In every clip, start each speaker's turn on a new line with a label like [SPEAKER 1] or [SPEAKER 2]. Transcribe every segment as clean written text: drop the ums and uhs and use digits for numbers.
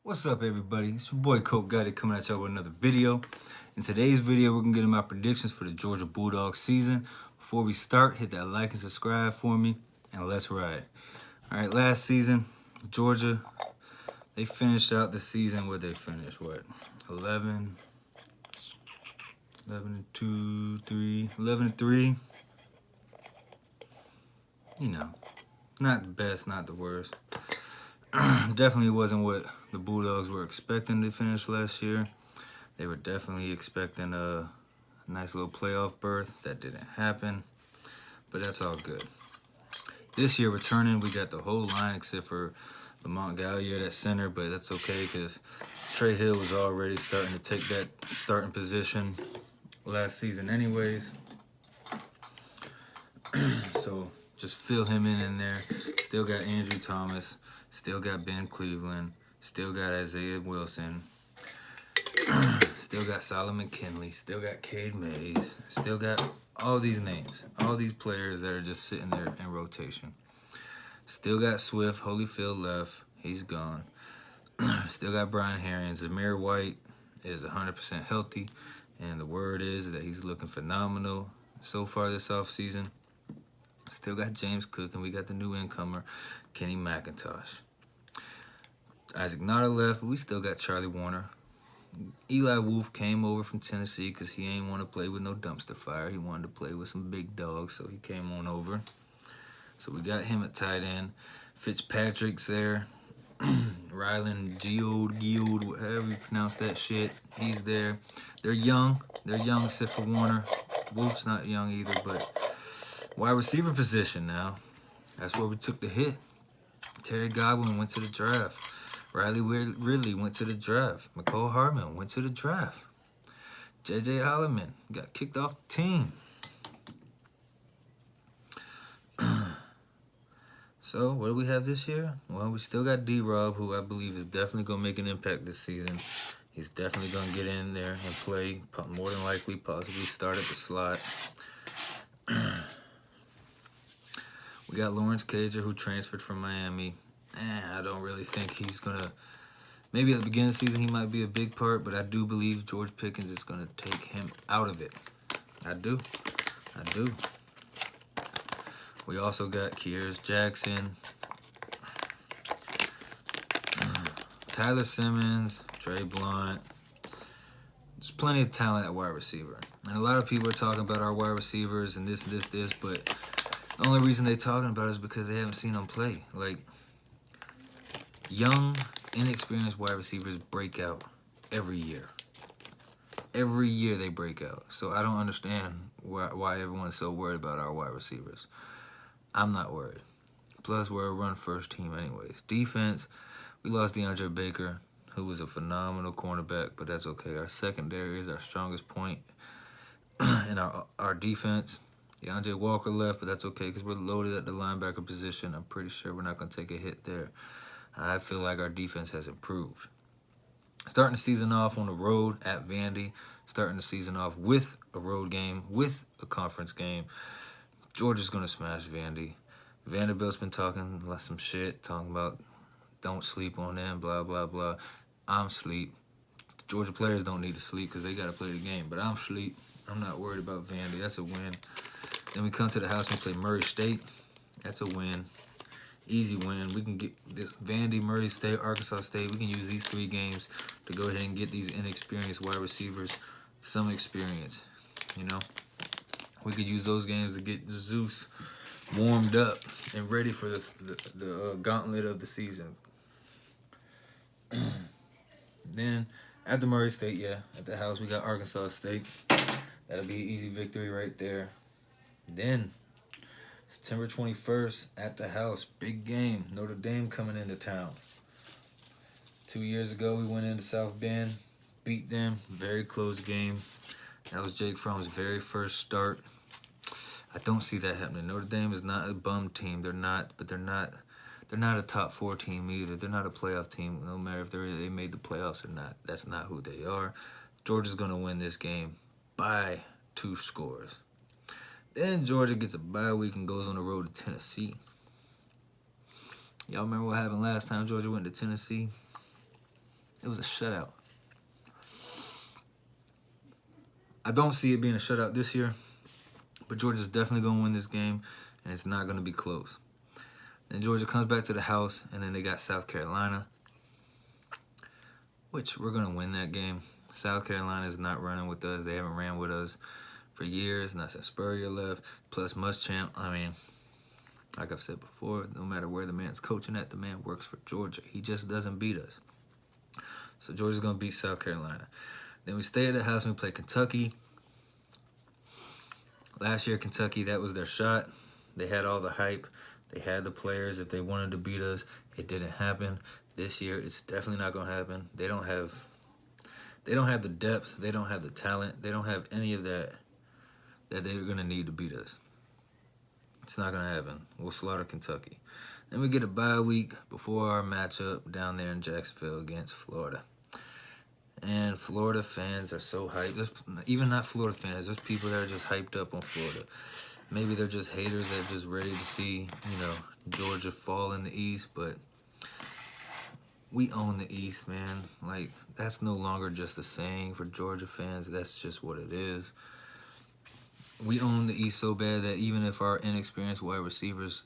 [SPEAKER 1] What's up, everybody? It's your boy Coke Gotti coming at y'all with another video. In today's video, we're gonna get into my predictions for the Georgia Bulldogs season. Before we start, hit that like and subscribe for me, and let's ride. All right, last season, Georgia, they finished out the season. What they finished? What? 11 and 2, 3, 11 and 3. You know, not the best, not the worst. Definitely wasn't what the Bulldogs were expecting to finish last year. They were definitely expecting a nice little playoff berth. That didn't happen, but that's all good. This year, returning, we got the whole line except for Lamont Galliard at center, but that's okay because Trey Hill was already starting to take that starting position last season anyways. So just fill him in there. Still got Andrew Thomas. Still got Ben Cleveland. Still got Isaiah Wilson. Still got Solomon Kinley. Still got Cade Mays. Still got all these names. All these players that are just sitting there in rotation. Still got Swift. Holyfield left. He's gone. Still got Brian Herring. Zamir White is 100% healthy. And the word is that he's looking phenomenal so far this offseason. Still got James Cook, and we got the new incomer, Kenny McIntosh. Isaac Nada left, but we still got Charlie Warner. Eli Wolf came over from Tennessee because he ain't want to play with no dumpster fire. He wanted to play with some big dogs, so he came on over. So we got him at tight end. Fitzpatrick's there. Rylan Geode, whatever you pronounce that shit, he's there. They're young. They're young except for Warner. Wolf's not young either, but wide receiver position now. That's where we took the hit. Terry Godwin went to the draft. Riley Ridley went to the draft. McCole Hardman went to the draft. J.J. Holloman got kicked off the team. So, what do we have this year? Well, we still got D-Rob, who I believe is definitely going to make an impact this season. He's definitely going to get in there and play, more than likely, possibly start at the slot. We got Lawrence Cager, who transferred from Miami. I don't really think he's going to... Maybe at the beginning of the season he might be a big part, but I do believe George Pickens is going to take him out of it. I do. We also got Kears Jackson, Tyler Simmons, Trey Blunt. There's plenty of talent at wide receiver. And a lot of people are talking about our wide receivers and this, but the only reason they're talking about it is because they haven't seen them play. Like, young, inexperienced wide receivers break out every year. Every year they break out. So I don't understand why everyone's so worried about our wide receivers. I'm not worried. Plus, we're a run-first team anyways. Defense, we lost DeAndre Baker, who was a phenomenal cornerback, but that's okay. Our secondary is our strongest point in our defense. DeAndre Walker left, but that's okay because we're loaded at the linebacker position. I'm pretty sure we're not going to take a hit there. I feel like our defense has improved. Starting the season off on the road at Vandy. Starting the season off with a road game, with a conference game. Georgia's going to smash Vandy. Vanderbilt's been talking some shit, talking about don't sleep on them, blah, blah, blah. I'm sleep. Georgia players don't need to sleep because they got to play the game, but I'm sleep. I'm not worried about Vandy. That's a win. Then we come to the house and play Murray State. That's a win. Easy win. We can get this Vandy, Murray State, Arkansas State. We can use these 3 games to go ahead and get these inexperienced wide receivers some experience, you know? We could use those games to get Zeus warmed up and ready for the gauntlet of the season. Then, after Murray State, at the house, we got Arkansas State. That'll be an easy victory right there. Then, September 21st, at the house, big game. Notre Dame coming into town. 2 years ago, we went into South Bend, beat them. Very close game. That was Jake Fromm's very first start. I don't see that happening. Notre Dame is not a bum team. They're not a top 4 team either. They're not a playoff team, no matter if they made the playoffs or not. That's not who they are. Georgia's going to win this game by 2 scores. Then Georgia gets a bye week and goes on the road to Tennessee. Y'all remember what happened last time Georgia went to Tennessee? It was a shutout. I don't see it being a shutout this year, but Georgia's definitely going to win this game, and it's not going to be close. Then Georgia comes back to the house, and then they got South Carolina, which we're going to win that game. South Carolina is not running with us. They haven't ran with us for years, not since Spurrier left. Plus Muschamp, I mean, like I've said before, no matter where the man's coaching at, the man works for Georgia. He just doesn't beat us. So Georgia's going to beat South Carolina. Then we stay at the house and we play Kentucky. Last year, Kentucky, that was their shot. They had all the hype. They had the players if they wanted to beat us. It didn't happen. This year, it's definitely not going to happen. They don't have the depth. They don't have the talent. They don't have any of that they're going to need to beat us. It's not going to happen. We'll slaughter Kentucky. Then we get a bye week before our matchup down there in Jacksonville against Florida. And Florida fans are so hyped. Even not Florida fans, there's people that are just hyped up on Florida. Maybe they're just haters that are just ready to see, Georgia fall in the East. But we own the East, man. Like, that's no longer just a saying for Georgia fans. That's just what it is. We own the East so bad that even if our inexperienced wide receivers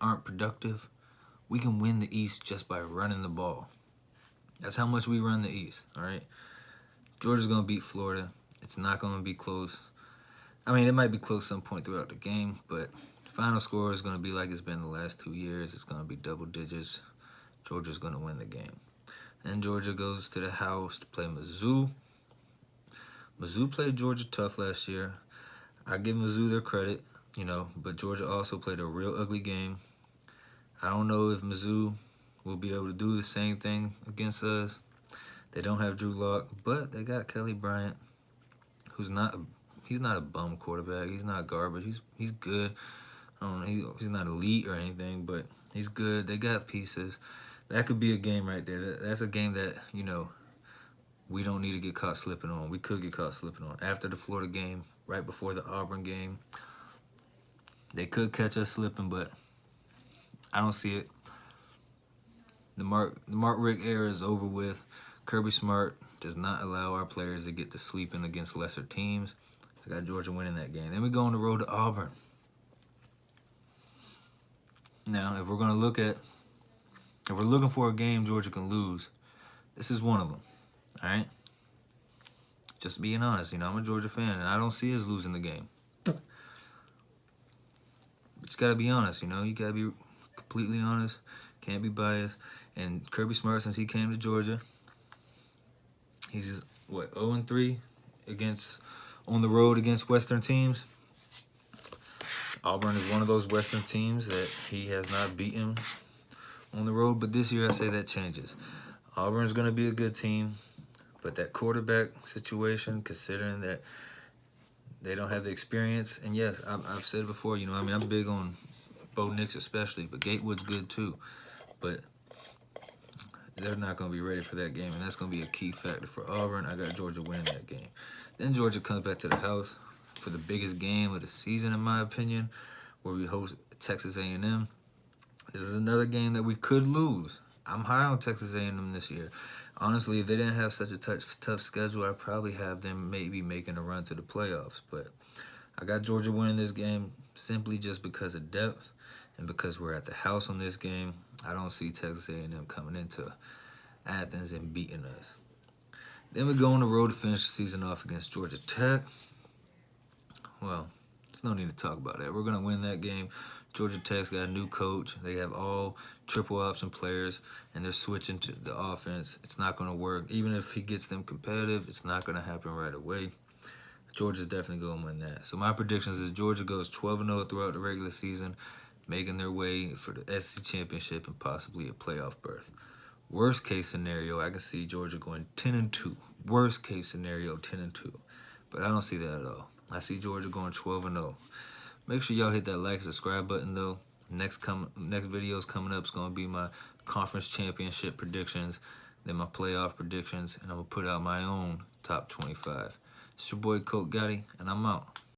[SPEAKER 1] aren't productive, we can win the East just by running the ball. That's how much we run the East, all right? Georgia's going to beat Florida. It's not going to be close. I mean, it might be close some point throughout the game, but the final score is going to be like it's been the last 2 years. It's going to be double digits. Georgia's going to win the game. Then Georgia goes to the house to play Mizzou. Mizzou played Georgia tough last year. I give Mizzou their credit, but Georgia also played a real ugly game. I don't know if Mizzou will be able to do the same thing against us. They don't have Drew Lock, but they got Kelly Bryant, he's not a bum quarterback. He's not garbage. He's good. I don't know. He's not elite or anything, but he's good. They got pieces. That could be a game right there. That's a game that, we don't need to get caught slipping on. We could get caught slipping on. After the Florida game, right before the Auburn game, they could catch us slipping, but I don't see it. The Mark Richt era is over with. Kirby Smart does not allow our players to get to sleeping against lesser teams. I got Georgia winning that game. Then we go on the road to Auburn. Now, if we're looking for a game Georgia can lose, this is one of them. All right? Just being honest, I'm a Georgia fan, and I don't see us losing the game. But you got to be honest, you got to be completely honest. Can't be biased. And Kirby Smart, since he came to Georgia, he's just, 0-3 on the road against Western teams. Auburn is one of those Western teams that he has not beaten on the road, but this year I say that changes. Auburn's going to be a good team, but that quarterback situation, considering that they don't have the experience, and yes, I've said before, I'm big on Bo Nix especially, but Gatewood's good too. But they're not going to be ready for that game, and that's going to be a key factor for Auburn. I got Georgia winning that game. Then Georgia comes back to the house for the biggest game of the season, in my opinion, where we host Texas A&M. This is another game that we could lose. I'm high on Texas A&M this year. Honestly, if they didn't have such a tough schedule, I'd probably have them maybe making a run to the playoffs. But I got Georgia winning this game simply just because of depth and because we're at the house on this game. I don't see Texas A&M coming into Athens and beating us. Then we go on the road to finish the season off against Georgia Tech. Well, there's no need to talk about that. We're going to win that game. Georgia Tech's got a new coach. They have all triple option players, and they're switching to the offense. It's not going to work. Even if he gets them competitive, it's not going to happen right away. Georgia's definitely going to win that. So my predictions is Georgia goes 12-0 throughout the regular season, making their way for the SEC championship and possibly a playoff berth. Worst case scenario, I can see Georgia going 10-2. Worst case scenario, 10-2. But I don't see that at all. I see Georgia going 12-0. Make sure y'all hit that like and subscribe button, though. Next videos coming up is going to be my conference championship predictions, then my playoff predictions, and I'm going to put out my own top 25. It's your boy, Coach Gotti, and I'm out.